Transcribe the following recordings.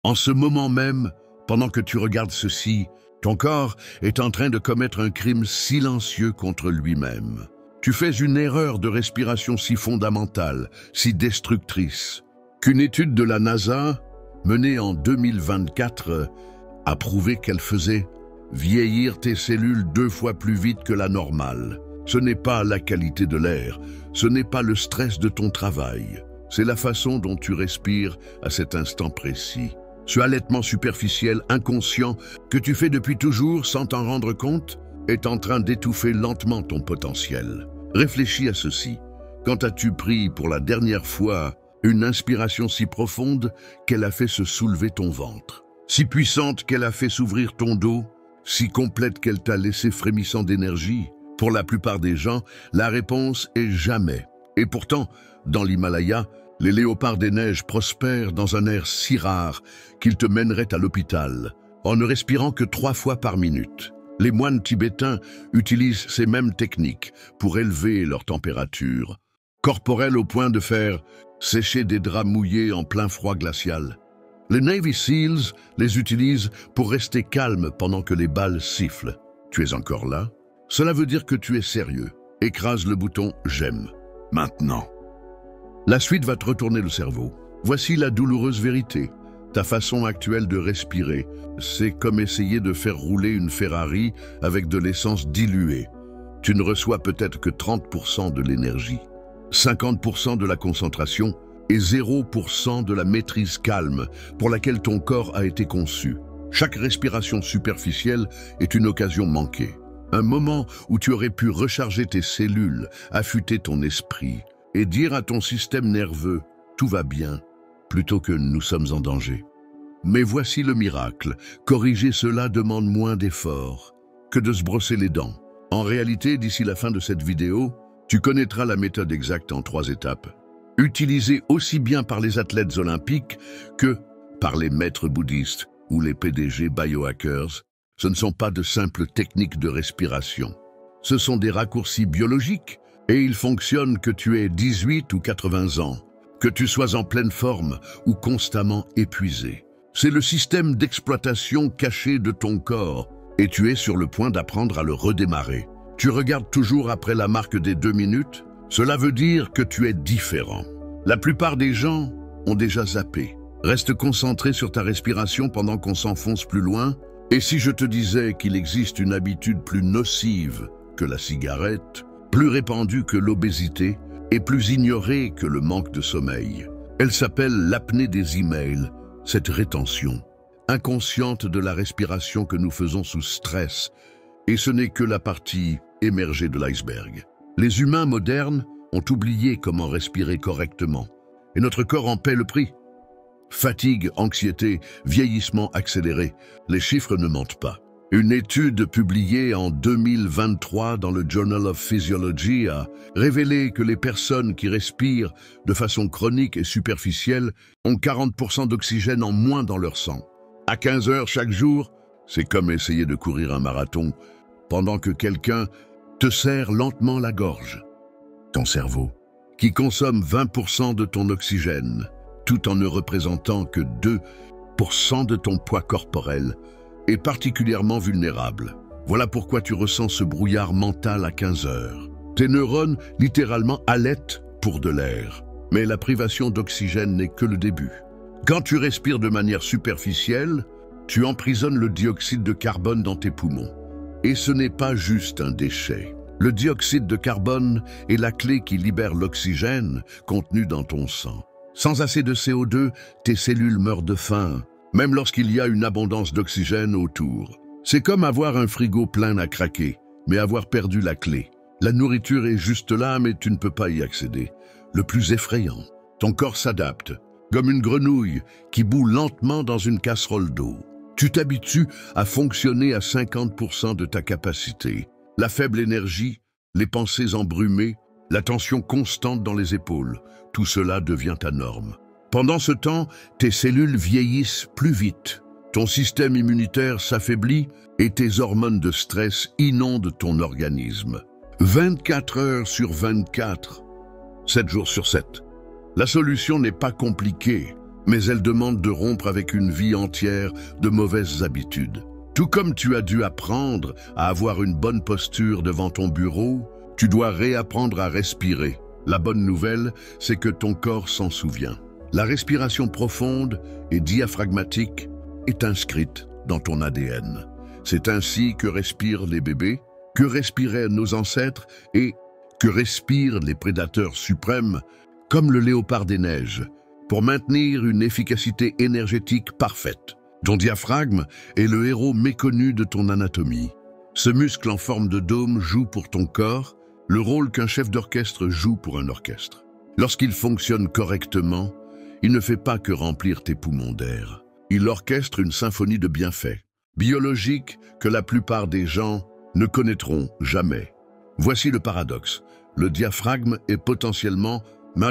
En ce moment même, pendant que tu regardes ceci, ton corps est en train de commettre un crime silencieux contre lui-même. Tu fais une erreur de respiration si fondamentale, si destructrice, qu'une étude de la NASA, menée en 2024, a prouvé qu'elle faisait vieillir tes cellules 2 fois plus vite que la normale. Ce n'est pas la qualité de l'air, ce n'est pas le stress de ton travail, c'est la façon dont tu respires à cet instant précis. Ce halètement superficiel, inconscient, que tu fais depuis toujours sans t'en rendre compte, est en train d'étouffer lentement ton potentiel. Réfléchis à ceci. Quand as-tu pris pour la dernière fois une inspiration si profonde qu'elle a fait se soulever ton ventre, si puissante qu'elle a fait s'ouvrir ton dos, si complète qu'elle t'a laissé frémissant d'énergie? Pour la plupart des gens, la réponse est jamais. Et pourtant, dans l'Himalaya, les léopards des neiges prospèrent dans un air si rare qu'ils te mèneraient à l'hôpital, en ne respirant que 3 fois par minute. Les moines tibétains utilisent ces mêmes techniques pour élever leur température corporelle au point de faire sécher des draps mouillés en plein froid glacial. Les Navy Seals les utilisent pour rester calmes pendant que les balles sifflent. Tu es encore là? Cela veut dire que tu es sérieux. Écrase le bouton « J'aime » maintenant. La suite va te retourner le cerveau. Voici la douloureuse vérité. Ta façon actuelle de respirer, c'est comme essayer de faire rouler une Ferrari avec de l'essence diluée. Tu ne reçois peut-être que 30% de l'énergie, 50% de la concentration et 0% de la maîtrise calme pour laquelle ton corps a été conçu. Chaque respiration superficielle est une occasion manquée. Un moment où tu aurais pu recharger tes cellules, affûter ton esprit et dire à ton système nerveux « tout va bien » plutôt que « nous sommes en danger ». Mais voici le miracle, corriger cela demande moins d'efforts que de se brosser les dents. En réalité, d'ici la fin de cette vidéo, tu connaîtras la méthode exacte en 3 étapes. Utilisée aussi bien par les athlètes olympiques que par les maîtres bouddhistes ou les PDG biohackers. Ce ne sont pas de simples techniques de respiration. Ce sont des raccourcis biologiques et ils fonctionnent que tu aies 18 ou 80 ans, que tu sois en pleine forme ou constamment épuisé. C'est le système d'exploitation caché de ton corps et tu es sur le point d'apprendre à le redémarrer. Tu regardes toujours après la marque des 2 minutes? Cela veut dire que tu es différent. La plupart des gens ont déjà zappé. Reste concentré sur ta respiration pendant qu'on s'enfonce plus loin. Et si je te disais qu'il existe une habitude plus nocive que la cigarette, plus répandue que l'obésité et plus ignorée que le manque de sommeil? Elle s'appelle l'apnée des emails, cette rétention inconsciente de la respiration que nous faisons sous stress. Et ce n'est que la partie émergée de l'iceberg. Les humains modernes ont oublié comment respirer correctement. Et notre corps en paie le prix. Fatigue, anxiété, vieillissement accéléré, les chiffres ne mentent pas. Une étude publiée en 2023 dans le Journal of Physiology a révélé que les personnes qui respirent de façon chronique et superficielle ont 40% d'oxygène en moins dans leur sang. À 15 heures chaque jour, c'est comme essayer de courir un marathon pendant que quelqu'un te serre lentement la gorge. Ton cerveau, qui consomme 20% de ton oxygène, tout en ne représentant que 2% de ton poids corporel, est particulièrement vulnérable. Voilà pourquoi tu ressens ce brouillard mental à 15 heures. Tes neurones, littéralement, halètent pour de l'air. Mais la privation d'oxygène n'est que le début. Quand tu respires de manière superficielle, tu emprisonnes le dioxyde de carbone dans tes poumons. Et ce n'est pas juste un déchet. Le dioxyde de carbone est la clé qui libère l'oxygène contenu dans ton sang. Sans assez de CO2, tes cellules meurent de faim, même lorsqu'il y a une abondance d'oxygène autour. C'est comme avoir un frigo plein à craquer, mais avoir perdu la clé. La nourriture est juste là, mais tu ne peux pas y accéder. Le plus effrayant, ton corps s'adapte, comme une grenouille qui bout lentement dans une casserole d'eau. Tu t'habitues à fonctionner à 50% de ta capacité. La faible énergie, les pensées embrumées, la tension constante dans les épaules, tout cela devient ta norme. Pendant ce temps, tes cellules vieillissent plus vite, ton système immunitaire s'affaiblit et tes hormones de stress inondent ton organisme. 24 heures sur 24, 7 jours sur 7. La solution n'est pas compliquée, mais elle demande de rompre avec une vie entière de mauvaises habitudes. Tout comme tu as dû apprendre à avoir une bonne posture devant ton bureau, tu dois réapprendre à respirer. La bonne nouvelle, c'est que ton corps s'en souvient. La respiration profonde et diaphragmatique est inscrite dans ton ADN. C'est ainsi que respirent les bébés, que respiraient nos ancêtres et que respirent les prédateurs suprêmes, comme le léopard des neiges, pour maintenir une efficacité énergétique parfaite. Ton diaphragme est le héros méconnu de ton anatomie. Ce muscle en forme de dôme joue pour ton corps le rôle qu'un chef d'orchestre joue pour un orchestre. Lorsqu'il fonctionne correctement, il ne fait pas que remplir tes poumons d'air. Il orchestre une symphonie de bienfaits, biologiques que la plupart des gens ne connaîtront jamais. Voici le paradoxe. Le diaphragme est potentiellement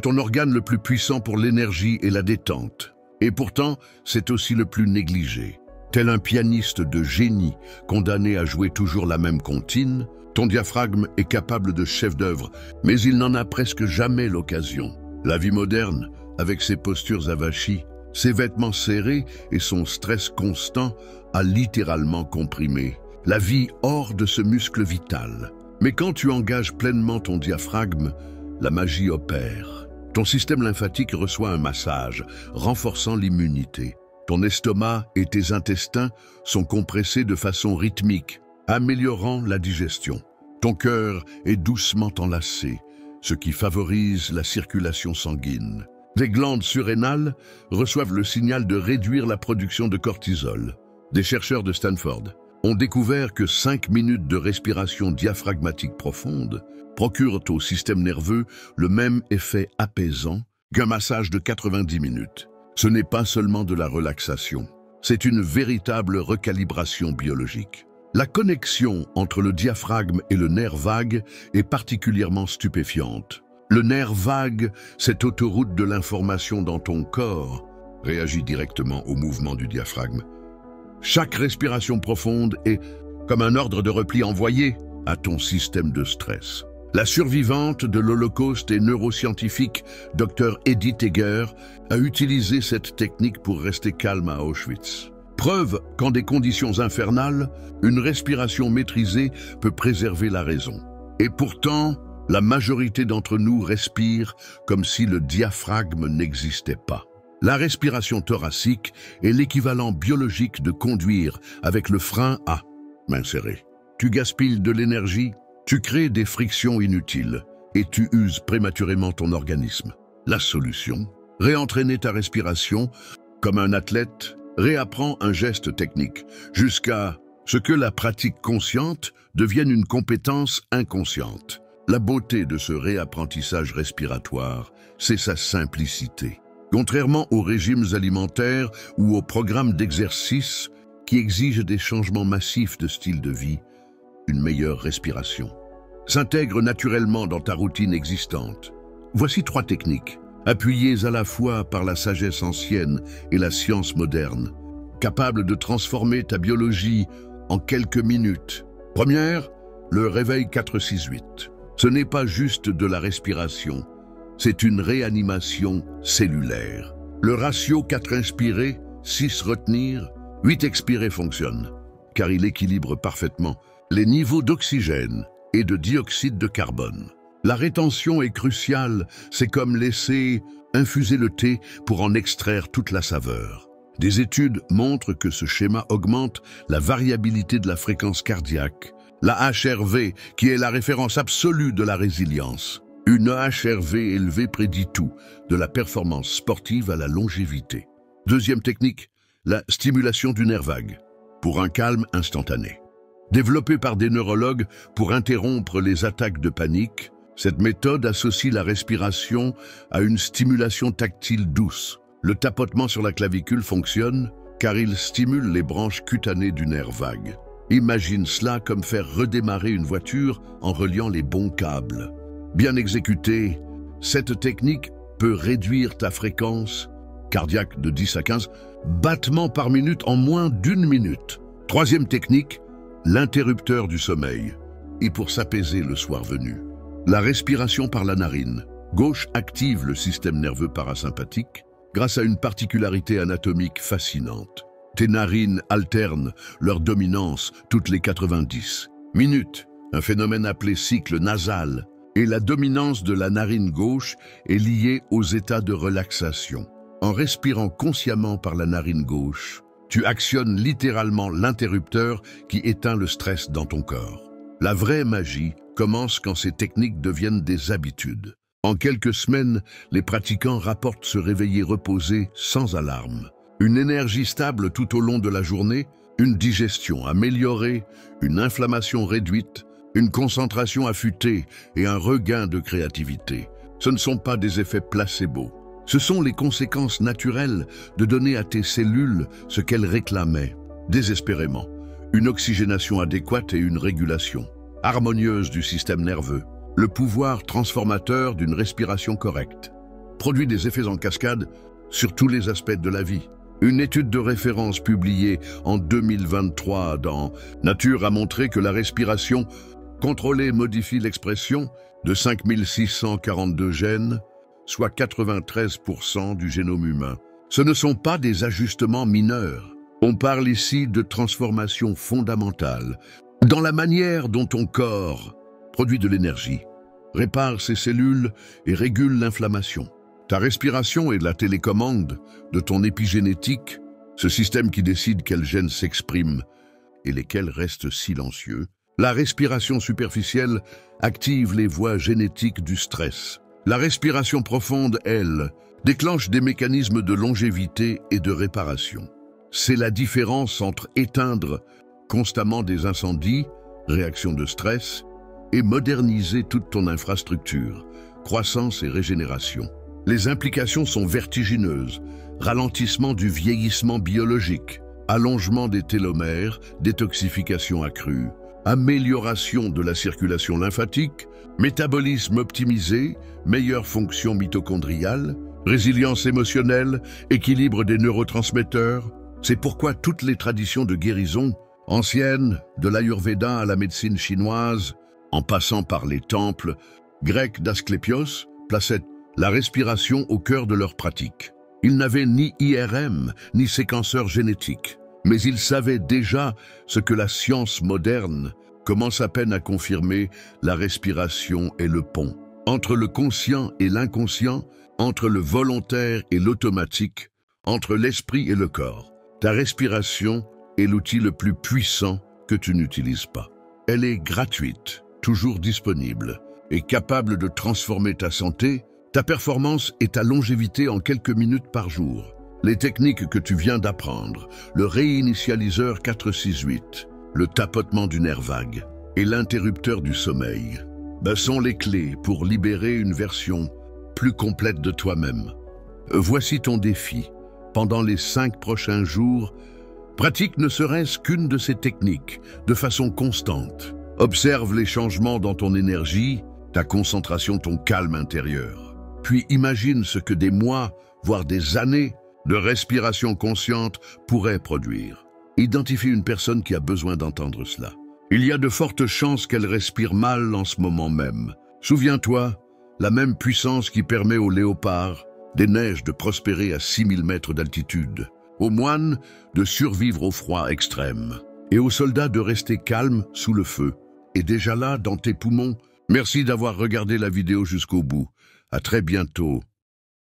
ton organe le plus puissant pour l'énergie et la détente. Et pourtant, c'est aussi le plus négligé. Tel un pianiste de génie condamné à jouer toujours la même comptine, ton diaphragme est capable de chef-d'œuvre, mais il n'en a presque jamais l'occasion. La vie moderne, avec ses postures avachies, ses vêtements serrés et son stress constant, a littéralement comprimé la vie hors de ce muscle vital. Mais quand tu engages pleinement ton diaphragme, la magie opère. Ton système lymphatique reçoit un massage, renforçant l'immunité. Ton estomac et tes intestins sont compressés de façon rythmique, améliorant la digestion. Ton cœur est doucement enlacé, ce qui favorise la circulation sanguine. Des glandes surrénales reçoivent le signal de réduire la production de cortisol. Des chercheurs de Stanford ont découvert que 5 minutes de respiration diaphragmatique profonde procurent au système nerveux le même effet apaisant qu'un massage de 90 minutes. Ce n'est pas seulement de la relaxation, c'est une véritable recalibration biologique. La connexion entre le diaphragme et le nerf vague est particulièrement stupéfiante. Le nerf vague, cette autoroute de l'information dans ton corps, réagit directement au mouvement du diaphragme. Chaque respiration profonde est comme un ordre de repli envoyé à ton système de stress. La survivante de l'Holocauste et neuroscientifique Dr Edith Eger a utilisé cette technique pour rester calme à Auschwitz. Preuve qu'en des conditions infernales, une respiration maîtrisée peut préserver la raison. Et pourtant, la majorité d'entre nous respire comme si le diaphragme n'existait pas. La respiration thoracique est l'équivalent biologique de conduire avec le frein à main serrée. Tu gaspilles de l'énergie, tu crées des frictions inutiles et tu uses prématurément ton organisme. La solution, réentraîner ta respiration comme un athlète réapprend un geste technique jusqu'à ce que la pratique consciente devienne une compétence inconsciente. La beauté de ce réapprentissage respiratoire, c'est sa simplicité. Contrairement aux régimes alimentaires ou aux programmes d'exercice qui exigent des changements massifs de style de vie, une meilleure respiration s'intègre naturellement dans ta routine existante. Voici 3 techniques, appuyées à la fois par la sagesse ancienne et la science moderne, capables de transformer ta biologie en quelques minutes. Première, le réveil 4-6-8. Ce n'est pas juste de la respiration, c'est une réanimation cellulaire. Le ratio 4 inspirés, 6 retenir, 8 expirés fonctionne, car il équilibre parfaitement les niveaux d'oxygène et de dioxyde de carbone. La rétention est cruciale, c'est comme laisser infuser le thé pour en extraire toute la saveur. Des études montrent que ce schéma augmente la variabilité de la fréquence cardiaque, la HRV qui est la référence absolue de la résilience. Une HRV élevée prédit tout, de la performance sportive à la longévité. Deuxième technique, la stimulation du nerf vague, pour un calme instantané. Développée par des neurologues pour interrompre les attaques de panique, cette méthode associe la respiration à une stimulation tactile douce. Le tapotement sur la clavicule fonctionne car il stimule les branches cutanées du nerf vague. Imagine cela comme faire redémarrer une voiture en reliant les bons câbles. Bien exécutée, cette technique peut réduire ta fréquence cardiaque de 10 à 15 battements par minute en moins d'1 minute. Troisième technique, l'interrupteur du sommeil, et pour s'apaiser le soir venu. La respiration par la narine gauche active le système nerveux parasympathique, grâce à une particularité anatomique fascinante. Tes narines alternent leur dominance toutes les 90 minutes, un phénomène appelé cycle nasal, et la dominance de la narine gauche est liée aux états de relaxation. En respirant consciemment par la narine gauche, tu actionnes littéralement l'interrupteur qui éteint le stress dans ton corps. La vraie magie commence quand ces techniques deviennent des habitudes. En quelques semaines, les pratiquants rapportent se réveiller reposés sans alarme. Une énergie stable tout au long de la journée, une digestion améliorée, une inflammation réduite, une concentration affûtée et un regain de créativité. Ce ne sont pas des effets placebo. Ce sont les conséquences naturelles de donner à tes cellules ce qu'elles réclamaient, désespérément. Une oxygénation adéquate et une régulation harmonieuse du système nerveux. Le pouvoir transformateur d'une respiration correcte produit des effets en cascade sur tous les aspects de la vie. Une étude de référence publiée en 2023 dans Nature a montré que la respiration contrôlée modifie l'expression de 5642 gènes, soit 93% du génome humain. Ce ne sont pas des ajustements mineurs. On parle ici de transformation fondamentale dans la manière dont ton corps produit de l'énergie, répare ses cellules et régule l'inflammation. Ta respiration est la télécommande de ton épigénétique, ce système qui décide quels gènes s'expriment et lesquels restent silencieux. La respiration superficielle active les voies génétiques du stress. La respiration profonde, elle, déclenche des mécanismes de longévité et de réparation. C'est la différence entre éteindre constamment des incendies, réaction de stress, et moderniser toute ton infrastructure, croissance et régénération. Les implications sont vertigineuses, ralentissement du vieillissement biologique, allongement des télomères, détoxification accrue, amélioration de la circulation lymphatique, métabolisme optimisé, meilleure fonction mitochondriale, résilience émotionnelle, équilibre des neurotransmetteurs. C'est pourquoi toutes les traditions de guérison, anciennes, de l'Ayurveda à la médecine chinoise, en passant par les temples grecs d'Asclépios, plaçaient la respiration au cœur de leur pratique. Ils n'avaient ni IRM, ni séquenceur génétique, mais ils savaient déjà ce que la science moderne commence à peine à confirmer: la respiration est le pont entre le conscient et l'inconscient, entre le volontaire et l'automatique, entre l'esprit et le corps. Ta respiration est l'outil le plus puissant que tu n'utilises pas. Elle est gratuite, toujours disponible, et capable de transformer ta santé, ta performance et ta longévité en quelques minutes par jour. Les techniques que tu viens d'apprendre, le réinitialiseur 468, le tapotement du nerf vague et l'interrupteur du sommeil, sont les clés pour libérer une version plus complète de toi-même. Voici ton défi. Pendant les 5 prochains jours, pratique ne serait-ce qu'une de ces techniques de façon constante. Observe les changements dans ton énergie, ta concentration, ton calme intérieur. Puis imagine ce que des mois, voire des années de respiration consciente pourraient produire. Identifie une personne qui a besoin d'entendre cela. Il y a de fortes chances qu'elle respire mal en ce moment même. Souviens-toi, la même puissance qui permet aux léopards des neiges de prospérer à 6000 mètres d'altitude, aux moines de survivre au froid extrême, et aux soldats de rester calmes sous le feu, est déjà là dans tes poumons. Merci d'avoir regardé la vidéo jusqu'au bout. À très bientôt.